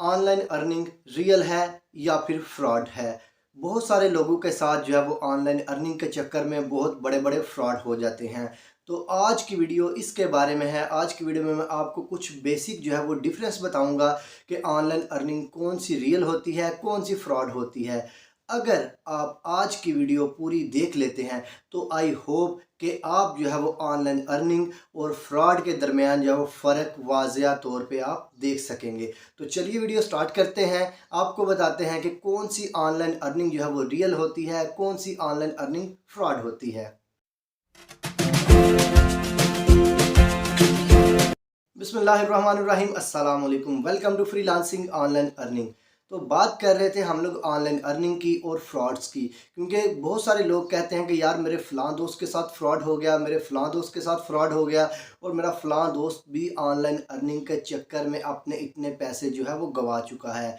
Online earning real है या फिर फ्रॉड है। बहुत सारे लोगों के साथ जो है वो ऑनलाइन अर्निंग के चक्कर में बहुत बड़े बड़े फ्रॉड हो जाते हैं। तो आज की वीडियो इसके बारे में है। आज की वीडियो में मैं आपको कुछ बेसिक जो है वो डिफरेंस बताऊंगा कि ऑनलाइन अर्निंग कौन सी रियल होती है, कौन सी फ्रॉड होती है। अगर आप आज की वीडियो पूरी देख लेते हैं तो आई होप कि आप जो है वो ऑनलाइन अर्निंग और फ्रॉड के दरमियान जो है वो फ़र्क वाज़िया तौर पे आप देख सकेंगे। तो चलिए वीडियो स्टार्ट करते हैं। आपको बताते हैं कि कौन सी ऑनलाइन अर्निंग जो है वो रियल होती है, कौन सी ऑनलाइन अर्निंग फ्रॉड होती है। बिस्मिल्लाहिर्रहमानिर्रहीम, अस्सलाम वालेकुम। Welcome to freelancing online earning. तो बात कर रहे थे हम लोग ऑनलाइन अर्निंग की और फ्रॉड्स की, क्योंकि बहुत सारे लोग कहते हैं कि यार मेरे फ़लाँ दोस्त के साथ फ्रॉड हो गया, मेरे फ़लाँ दोस्त के साथ फ्रॉड हो गया और मेरा फ़लाँ दोस्त भी ऑनलाइन अर्निंग के चक्कर में अपने इतने पैसे जो है वो गंवा चुका है।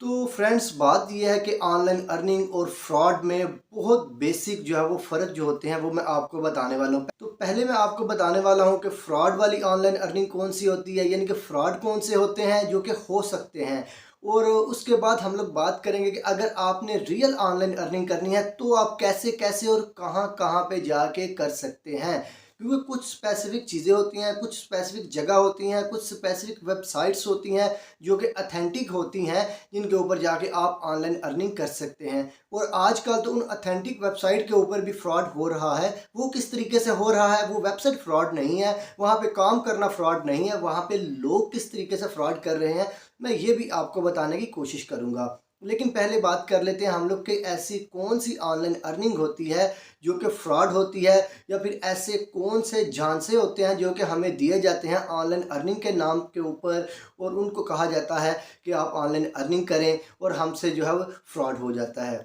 तो फ्रेंड्स, बात यह है कि ऑनलाइन अर्निंग और फ्रॉड में बहुत बेसिक जो है वो फ़र्क जो होते हैं वो मैं आपको बताने वाला हूँ। तो पहले मैं आपको बताने वाला हूँ कि फ्रॉड वाली ऑनलाइन अर्निंग कौन सी होती है, यानी कि फ़्रॉड कौन से होते हैं जो कि हो सकते हैं। और उसके बाद हम लोग बात करेंगे कि अगर आपने रियल ऑनलाइन अर्निंग करनी है तो आप कैसे कैसे और कहाँ कहाँ पे जाके कर सकते हैं। क्योंकि कुछ स्पेसिफिक चीज़ें होती हैं, कुछ स्पेसिफिक जगह होती हैं, कुछ स्पेसिफिक वेबसाइट्स होती हैं जो कि अथेंटिक होती हैं, जिनके ऊपर जाके आप ऑनलाइन अर्निंग कर सकते हैं। और आजकल तो उन अथेंटिक वेबसाइट के ऊपर भी फ्रॉड हो रहा है। वो किस तरीके से हो रहा है, वो वेबसाइट फ्रॉड नहीं है, वहाँ पे काम करना फ्रॉड नहीं है, वहाँ पे लोग किस तरीके से फ्रॉड कर रहे हैं, मैं ये भी आपको बताने की कोशिश करूँगा। लेकिन पहले बात कर लेते हैं हम लोग कि ऐसी कौन सी ऑनलाइन अर्निंग होती है जो कि फ्रॉड होती है, या फिर ऐसे कौन से झांसे होते हैं जो कि हमें दिए जाते हैं ऑनलाइन अर्निंग के नाम के ऊपर, और उनको कहा जाता है कि आप ऑनलाइन अर्निंग करें और हमसे जो है वो फ्रॉड हो जाता है।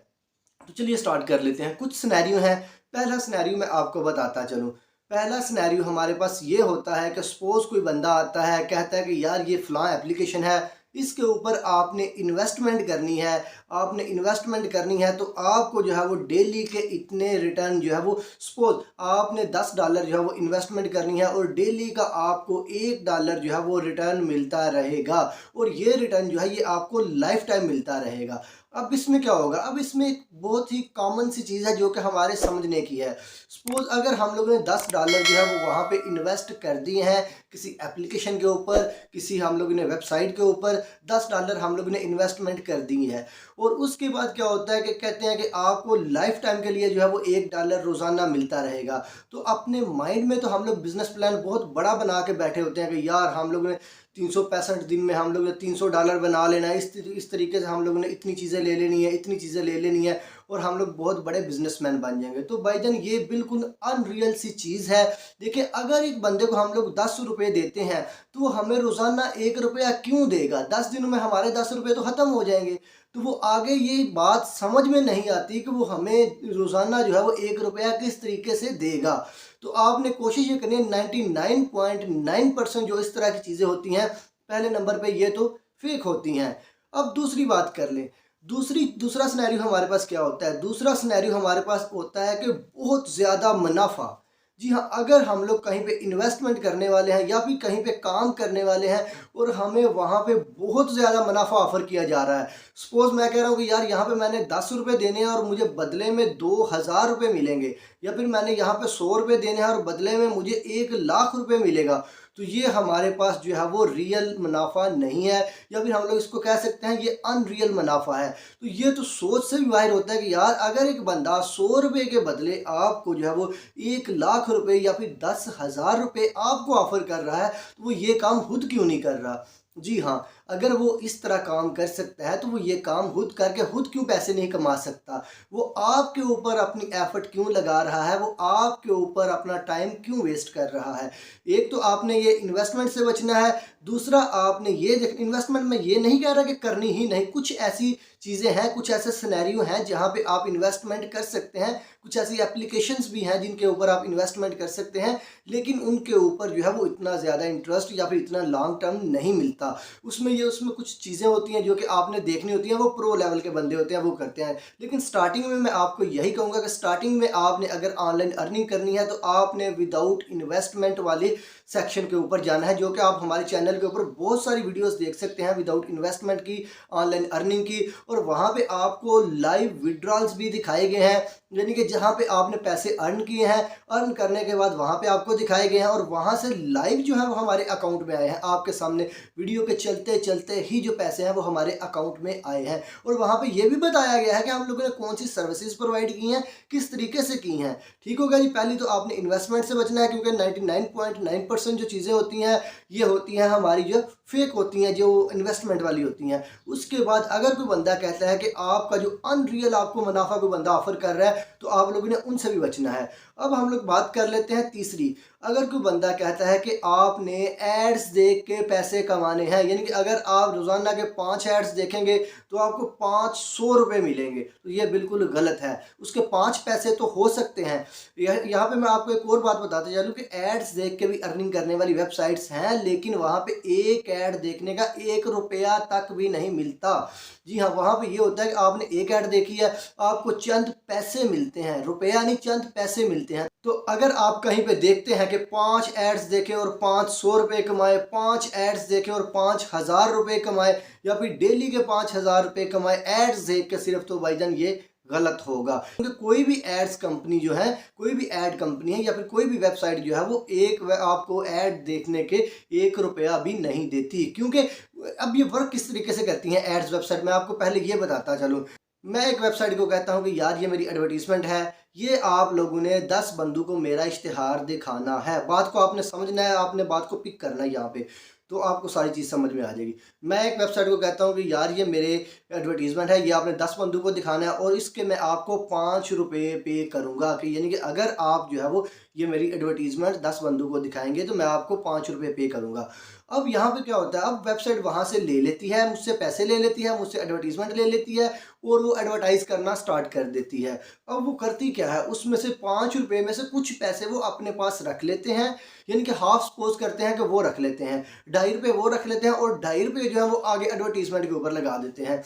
तो चलिए स्टार्ट कर लेते हैं। कुछ सिनेरियो हैं। पहला सिनेरियो मैं आपको बताता चलूँ। पहला सिनेरियो हमारे पास ये होता है कि सपोज़ कोई बंदा आता है, कहता है कि यार ये फ़लाँ एप्लीकेशन है, इसके ऊपर आपने इन्वेस्टमेंट करनी है। आपने इन्वेस्टमेंट करनी है तो आपको जो है वो डेली के इतने रिटर्न जो है वो, सपोज़ आपने $10 जो है वो इन्वेस्टमेंट करनी है और डेली का आपको $1 जो है वो रिटर्न मिलता रहेगा। और ये रिटर्न जो है ये आपको लाइफ टाइम मिलता रहेगा। अब इसमें क्या होगा, अब इसमें एक बहुत ही कॉमन सी चीज़ है जो कि हमारे समझने की है। सपोज़ अगर हम लोगों ने $10 जो है वो वहाँ पे इन्वेस्ट कर दिए हैं किसी एप्लीकेशन के ऊपर, किसी हम लोगों ने वेबसाइट के ऊपर $10 हम लोगों ने इन्वेस्टमेंट कर दी है। और उसके बाद क्या होता है कि कहते हैं कि आपको लाइफ टाइम के लिए जो है वो $1 रोज़ाना मिलता रहेगा। तो अपने माइंड में तो हम लोग बिजनेस प्लान बहुत बड़ा बना के बैठे होते हैं कि यार हम लोग ने 365 दिन में हम लोग ने $300 बना लेना है, इस तरीके से हम लोगों ने इतनी चीज़ें ले लेनी है, इतनी चीज़ें ले लेनी है और हम लोग बहुत बड़े बिजनेसमैन बन जाएंगे। तो भाईजान ये बिल्कुल अनरियल सी चीज़ है। देखिए, अगर एक बंदे को हम लोग ₹10 देते हैं तो वो हमें रोज़ाना ₹1 क्यों देगा? 10 दिनों में हमारे ₹10 तो ख़त्म हो जाएंगे। तो वो आगे ये बात समझ में नहीं आती कि वो हमें रोज़ाना जो है वो ₹1 किस तरीके से देगा। तो आपने कोशिश ये करनी है, 99.9% जो इस तरह की चीज़ें होती हैं, पहले नंबर पे ये तो फेक होती हैं। अब दूसरी बात कर लें। दूसरा सिनेरियो हमारे पास क्या होता है? दूसरा सिनेरियो हमारे पास होता है कि बहुत ज़्यादा मुनाफा। जी हाँ, अगर हम लोग कहीं पे इन्वेस्टमेंट करने वाले हैं या फिर कहीं पे काम करने वाले हैं और हमें वहाँ पे बहुत ज़्यादा मुनाफा ऑफ़र किया जा रहा है। सपोज़ मैं कह रहा हूँ कि यार यहाँ पे मैंने ₹10 देने हैं और मुझे बदले में ₹2000 मिलेंगे, या फिर मैंने यहाँ पे ₹100 देने हैं और बदले में मुझे ₹1,00,000 मिलेगा। तो ये हमारे पास जो है वो रियल मुनाफा नहीं है, या फिर हम लोग इसको कह सकते हैं ये अनरियल मुनाफा है। तो ये तो सोच से भी बाहर होता है कि यार अगर एक बंदा ₹100 के बदले आपको जो है वो ₹1,00,000 या फिर ₹10,000 आपको ऑफर कर रहा है, तो वो ये काम खुद क्यों नहीं कर रहा? जी हाँ, अगर वो इस तरह काम कर सकता है तो वो ये काम खुद करके खुद क्यों पैसे नहीं कमा सकता? वो आपके ऊपर अपनी एफर्ट क्यों लगा रहा है? वो आपके ऊपर अपना टाइम क्यों वेस्ट कर रहा है? एक तो आपने ये इन्वेस्टमेंट से बचना है, दूसरा आपने ये इन्वेस्टमेंट में ये नहीं कह रहा कि करनी ही नहीं, कुछ ऐसी चीज़ें हैं, कुछ ऐसे सिनेरियो हैं जहाँ पे आप इन्वेस्टमेंट कर सकते हैं, कुछ ऐसी एप्लीकेशंस भी हैं जिनके ऊपर आप इन्वेस्टमेंट कर सकते हैं, लेकिन उनके ऊपर जो है वो इतना ज़्यादा इंटरेस्ट या फिर इतना लॉन्ग टर्म नहीं मिलता। उसमें ये उसमें कुछ चीज़ें होती हैं जो कि आपने देखनी होती हैं, वो प्रो लेवल के बंदे होते हैं वो करते हैं। लेकिन स्टार्टिंग में मैं आपको यही कहूँगा कि स्टार्टिंग में आपने अगर ऑनलाइन अर्निंग करनी है तो आपने विदाउट इन्वेस्टमेंट वाले सेक्शन के ऊपर जाना है, जो कि आप हमारे चैनल के ऊपर बहुत सारी वीडियोस देख सकते हैं विदाउट इन्वेस्टमेंट की, ऑनलाइन अर्निंग की। और वहाँ पे आपको लाइव विड्रॉल्स भी दिखाए गए हैं, यानी कि जहाँ पे आपने पैसे अर्न किए हैं, अर्न करने के बाद वहाँ पे आपको दिखाए गए हैं और वहाँ से लाइव जो है वो हमारे अकाउंट में आए हैं। आपके सामने वीडियो के चलते चलते ही जो पैसे हैं वो हमारे अकाउंट में आए हैं। और वहाँ पे ये भी बताया गया है कि हम लोगों ने कौन सी सर्विसेज प्रोवाइड की हैं, किस तरीके से की हैं। ठीक होगा जी। पहली तो आपने इन्वेस्टमेंट से बचना है, क्योंकि 99.9% जो चीज़ें होती हैं ये होती हैं हमारी जो फेक होती हैं, जो इन्वेस्टमेंट वाली होती हैं। उसके बाद अगर कोई बंदा कहता है कि आपका जो अनरियल आपको मुनाफा कोई बंदा ऑफर कर रहा है, तो आप लोगों ने उनसे भी बचना है। अब हम लोग बात कर लेते हैं तीसरी। अगर कोई बंदा कहता है कि आपने एड्स देख के पैसे कमाने हैं, यानी कि अगर आप रोज़ाना के 5 एड्स देखेंगे तो आपको 500 रुपये मिलेंगे, तो ये बिल्कुल गलत है। उसके 5 पैसे तो हो सकते हैं। यहाँ पे मैं आपको एक और बात बताते चलूँ कि एड्स देख के भी अर्निंग करने वाली वेबसाइट्स हैं, लेकिन वहाँ पे एक ऐड देखने का 1 रुपया तक भी नहीं मिलता। जी हाँ, वहाँ पे ये होता है कि आपने एक ऐड देखी है, आपको चंद पैसे मिलते हैं, रुपया नहीं चंद पैसे मिलते हैं। तो अगर आप कहीं पे देखते हैं कि 5 एड्स देखे और 500 रुपये कमाए, 5 एड्स देखे और 5000 रुपये कमाए, या फिर डेली के 5000 रुपये कमाए एड्स देख के सिर्फ, तो भाईजान ये गलत होगा। क्योंकि कोई भी एड्स कंपनी जो है, कोई भी एड कंपनी है या फिर कोई भी वेबसाइट जो है, वो आपको एड देखने के 1 रुपया भी नहीं देती। क्योंकि अब ये वर्क किस तरीके से करती हैं एड्स वेबसाइट, मैं आपको पहले ये बताता चलूँ। मैं एक वेबसाइट को कहता हूँ कि यार ये मेरी एडवर्टीजमेंट है, ये आप लोगों ने 10 बंदों को मेरा इश्तिहार दिखाना है। बात को आपने समझना है, आपने बात को पिक करना है यहाँ पे, तो आपको सारी चीज़ समझ में आ जाएगी। मैं एक वेबसाइट को कहता हूँ कि यार ये मेरे एडवर्टीजमेंट है, ये आपने 10 बंदों को दिखाना है और इसके मैं आपको 5 रुपये पे करूँगा, कि यानी कि अगर आप जो है वो ये मेरी एडवर्टीजमेंट 10 बंदों को दिखाएंगे तो मैं आपको 5 रुपये पे करूँगा। अब यहाँ पे क्या होता है, अब वेबसाइट वहाँ से ले लेती है, मुझसे पैसे ले लेती है, मुझसे एडवर्टीजमेंट ले लेती है और वो एडवर्टाइज करना स्टार्ट कर देती है। अब वो करती क्या है, उसमें से 5 रुपये में से कुछ पैसे वो अपने पास रख लेते हैं, यानी कि हाफ सपोज करते हैं कि वो रख लेते हैं, 2.5 रुपये वो रख लेते हैं और 2.5 रुपये जो है वो आगे एडवर्टीजमेंट के ऊपर लगा देते हैं,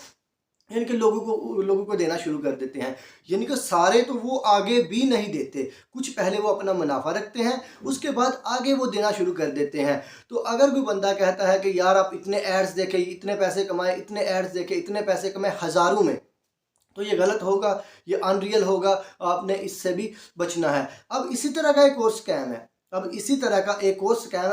यानी कि लोगों को देना शुरू कर देते हैं। यानी कि सारे तो वो आगे भी नहीं देते, कुछ पहले वो अपना मुनाफा रखते हैं, उसके बाद आगे वो देना शुरू कर देते हैं। तो अगर कोई बंदा कहता है कि यार आप इतने एड्स देखे, इतने पैसे कमाए, इतने एड्स देखे, इतने पैसे कमाए हज़ारों में, तो ये गलत होगा, ये अनरियल होगा, आपने इससे भी बचना है। अब इसी तरह का एक और स्कैम है,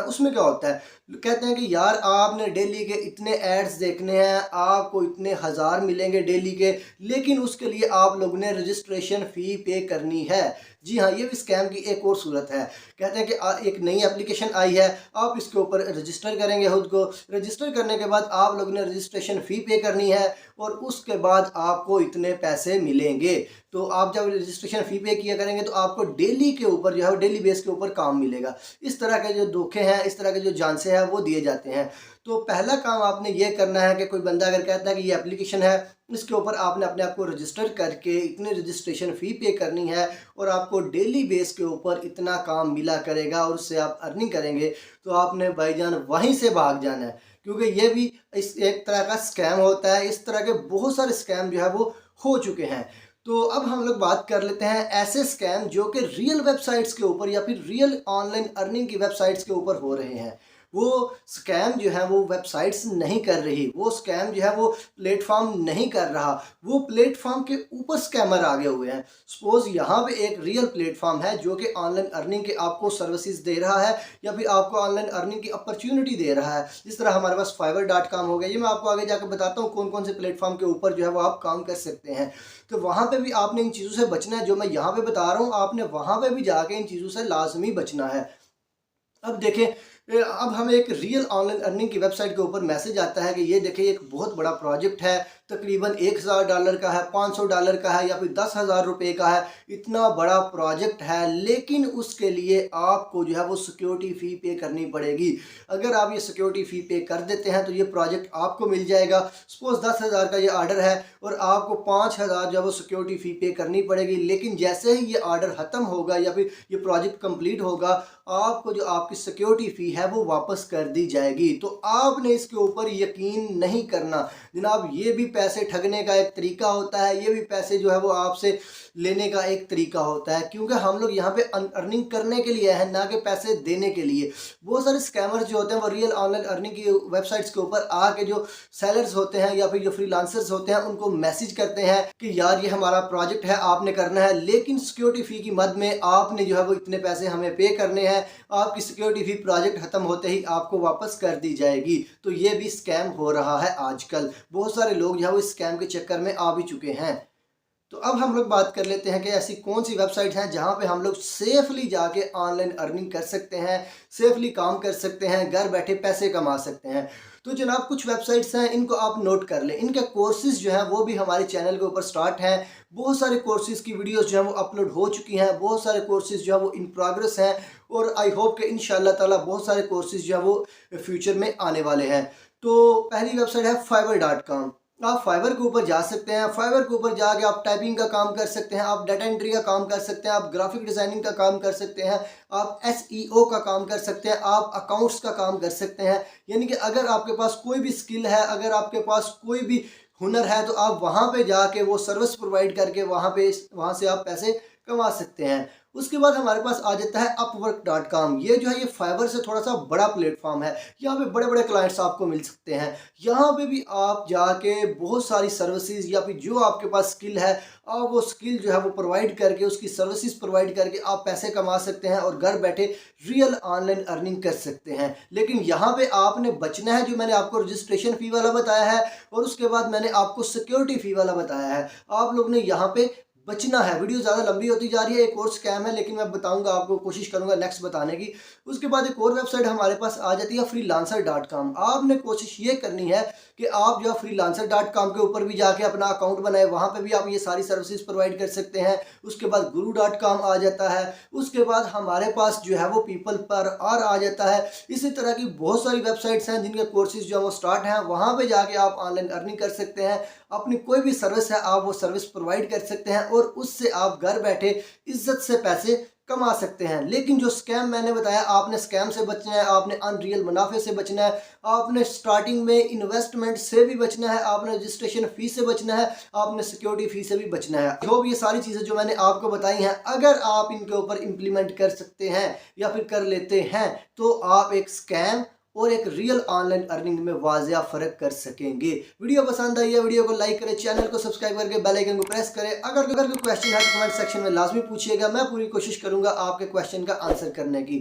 उसमें क्या होता है, कहते हैं कि यार आपने डेली के इतने एड्स देखने हैं, आपको इतने हज़ार मिलेंगे डेली के, लेकिन उसके लिए आप लोगों ने रजिस्ट्रेशन फ़ी पे करनी है। जी हाँ, ये भी स्कैम की एक और सूरत है। कहते हैं कि एक नई एप्लीकेशन आई है, आप इसके ऊपर रजिस्टर करेंगे, खुद को रजिस्टर करने के बाद आप लोगों ने रजिस्ट्रेशन फ़ी पे करनी है और उसके बाद आपको इतने पैसे मिलेंगे। तो आप जब रजिस्ट्रेशन फ़ी पे किया करेंगे तो आपको डेली के ऊपर जो है, डेली बेस के ऊपर काम मिलेगा। इस तरह के जो धोखे हैं, इस तरह के जो झांसे हैं वो दिए जाते हैं। तो पहला काम आपने ये करना है कि कोई बंदा अगर कहता है कि ये एप्लीकेशन है, इसके ऊपर आपने अपने आप को रजिस्टर करके इतनी रजिस्ट्रेशन फ़ी पे करनी है और आपको डेली बेस के ऊपर इतना काम मिला करेगा और उससे आप अर्निंग करेंगे, तो आपने भाईजान वहीं से भाग जाना है, क्योंकि ये भी इस एक तरह का स्कैम होता है। इस तरह के बहुत सारे स्कैम जो है वो हो चुके हैं। तो अब हम लोग बात कर लेते हैं ऐसे स्कैम जो कि रियल वेबसाइट्स के ऊपर या फिर रियल ऑनलाइन अर्निंग की वेबसाइट्स के ऊपर हो रहे हैं। वो स्कैम जो है वो वेबसाइट्स नहीं कर रही, वो स्कैम जो है वो प्लेटफॉर्म नहीं कर रहा, वो प्लेटफॉर्म के ऊपर स्कैमर आगे हुए हैं। सपोज यहाँ पे एक रियल प्लेटफॉर्म है जो कि ऑनलाइन अर्निंग के आपको सर्विसेज दे रहा है या फिर आपको ऑनलाइन अर्निंग की अपॉर्चुनिटी दे रहा है। जिस तरह हमारे पास fiverr.com हो गया, ये मैं आपको आगे जाकर बताता हूँ कौन कौन से प्लेटफॉर्म के ऊपर जो है वो आप काम कर सकते हैं। तो वहाँ पे भी आपने इन चीज़ों से बचना है, जो मैं यहाँ पे बता रहा हूँ आपने वहाँ पे भी जाके इन चीज़ों से लाजमी बचना है। अब देखें, अब हमें एक रियल ऑनलाइन अर्निंग की वेबसाइट के ऊपर मैसेज आता है कि ये देखिए एक बहुत बड़ा प्रोजेक्ट है, तकरीबन $1000 का है, $500 का है या फिर 10,000 रुपये का है। इतना बड़ा प्रोजेक्ट है, लेकिन उसके लिए आपको जो है वो सिक्योरिटी फ़ी पे करनी पड़ेगी। अगर आप ये सिक्योरिटी फ़ी पे कर देते हैं तो ये प्रोजेक्ट आपको मिल जाएगा। सपोज़ 10,000 का ये ऑर्डर है और आपको 5,000 जो है वो सिक्योरिटी फ़ी पे करनी पड़ेगी। लेकिन जैसे ही ये ऑर्डर ख़त्म होगा या फिर ये प्रोजेक्ट कंप्लीट होगा, आपको जो आपकी सिक्योरिटी फ़ी है वो वापस कर दी जाएगी। तो आपने इसके ऊपर यकीन नहीं करना जनाब। ये भी पैसे ठगने का एक तरीका होता है, ये भी पैसे जो है वो आपसे लेने का एक तरीका होता है, क्योंकि हम लोग यहाँ पे अर्निंग करने के लिए हैं, ना कि पैसे देने के लिए। बहुत सारे स्कैमर्स जो होते हैं वो रियल ऑनलाइन अर्निंग की वेबसाइट्स के ऊपर आके जो सेलर्स होते हैं या फिर जो फ्रीलांसर्स होते हैं उनको मैसेज करते हैं कि यार ये हमारा प्रोजेक्ट है, आपने करना है, लेकिन सिक्योरिटी फ़ी की मद में आपने जो है वो इतने पैसे हमें पे करने हैं। आपकी सिक्योरिटी फ़ी प्रोजेक्ट ख़त्म होते ही आपको वापस कर दी जाएगी। तो ये भी स्कैम हो रहा है आजकल। बहुत सारे लोग जो है वो इस स्कैम के चक्कर में आ भी चुके हैं। तो अब हम लोग बात कर लेते हैं कि ऐसी कौन सी वेबसाइट हैं जहां पे हम लोग सेफली जाके ऑनलाइन अर्निंग कर सकते हैं, सेफली काम कर सकते हैं, घर बैठे पैसे कमा सकते हैं। तो जनाब कुछ वेबसाइट्स हैं, इनको आप नोट कर लें। इनके कोर्सेज जो हैं वो भी हमारे चैनल के ऊपर स्टार्ट हैं। बहुत सारे कोर्सेज की वीडियोस जो हैं वो अपलोड हो चुकी हैं, बहुत सारे कोर्सेज जो हैं वो इन प्रोग्रेस हैं और आई होप कि इंशाल्लाह ताला बहुत सारे कोर्सेज जो हैं वो फ्यूचर में आने वाले हैं। तो पहली वेबसाइट है fiverr.com। आप फाइवर के ऊपर जा सकते हैं। फाइवर के ऊपर जाके आप टाइपिंग का काम कर सकते हैं, आप डाटा एंट्री का काम कर सकते हैं, आप ग्राफिक डिज़ाइनिंग का काम कर सकते हैं, आप एसईओ का काम कर सकते हैं, आप अकाउंट्स का काम कर सकते हैं। यानी कि अगर आपके पास कोई भी स्किल है, अगर आपके पास कोई भी हुनर है, तो आप वहाँ पे जाके वो सर्विस प्रोवाइड करके वहाँ से आप पैसे कमा सकते हैं। उसके बाद हमारे पास आ जाता है upwork.com। ये जो है ये फाइवर से थोड़ा सा बड़ा प्लेटफॉर्म है। यहाँ पे बड़े बड़े क्लाइंट्स आपको मिल सकते हैं। यहाँ पे भी आप जाके बहुत सारी सर्विसेज या फिर जो आपके पास स्किल है, आप वो स्किल जो है वो प्रोवाइड करके, उसकी सर्विसेज प्रोवाइड करके आप पैसे कमा सकते हैं और घर बैठे रियल ऑनलाइन अर्निंग कर सकते हैं। लेकिन यहाँ पे आपने बचना है, जो मैंने आपको रजिस्ट्रेशन फ़ी वाला बताया है और उसके बाद मैंने आपको सिक्योरिटी फ़ी वाला बताया है। आप लोग ने यहाँ पे बचना है। वीडियो ज़्यादा लंबी होती जा रही है, एक और स्कैम है, लेकिन मैं बताऊंगा आपको, कोशिश करूंगा नेक्स्ट बताने की। उसके बाद एक और वेबसाइट हमारे पास आ जाती है freelancer.com। आपने कोशिश ये करनी है कि आप जो freelancer.com के ऊपर भी जाके अपना अकाउंट बनाए, वहाँ पे भी आप ये सारी सर्विसेज प्रोवाइड कर सकते हैं। उसके बाद guru.com आ जाता है। उसके बाद हमारे पास जो है वो people पर आ जाता है। इसी तरह की बहुत सारी वेबसाइट्स हैं जिनके कोर्सेज जो है वो स्टार्ट हैं। वहाँ पे जाके आप ऑनलाइन अर्निंग कर सकते हैं। अपनी कोई भी सर्विस है, आप वो सर्विस प्रोवाइड कर सकते हैं और उससे आप घर बैठे इज्जत से पैसे कमा सकते हैं। लेकिन जो स्कैम मैंने बताया, आपने स्कैम से बचना है, आपने अनरियल मुनाफे से बचना है, आपने स्टार्टिंग में इन्वेस्टमेंट से भी बचना है, आपने रजिस्ट्रेशन फ़ी से बचना है, आपने सिक्योरिटी फ़ी से भी बचना है। जो भी ये सारी चीज़ें जो मैंने आपको बताई हैं, अगर आप इनके ऊपर इम्प्लीमेंट कर सकते हैं या फिर कर लेते हैं, तो आप एक स्कैम और एक रियल ऑनलाइन अर्निंग में वाजिया फ़र्क कर सकेंगे। वीडियो पसंद आई है, वीडियो को लाइक करें, चैनल को सब्सक्राइब करके बेल आइकन को प्रेस करें। अगर कोई क्वेश्चन है तो कमेंट सेक्शन में लाजमी पूछिएगा, मैं पूरी कोशिश करूंगा आपके क्वेश्चन का आंसर करने की।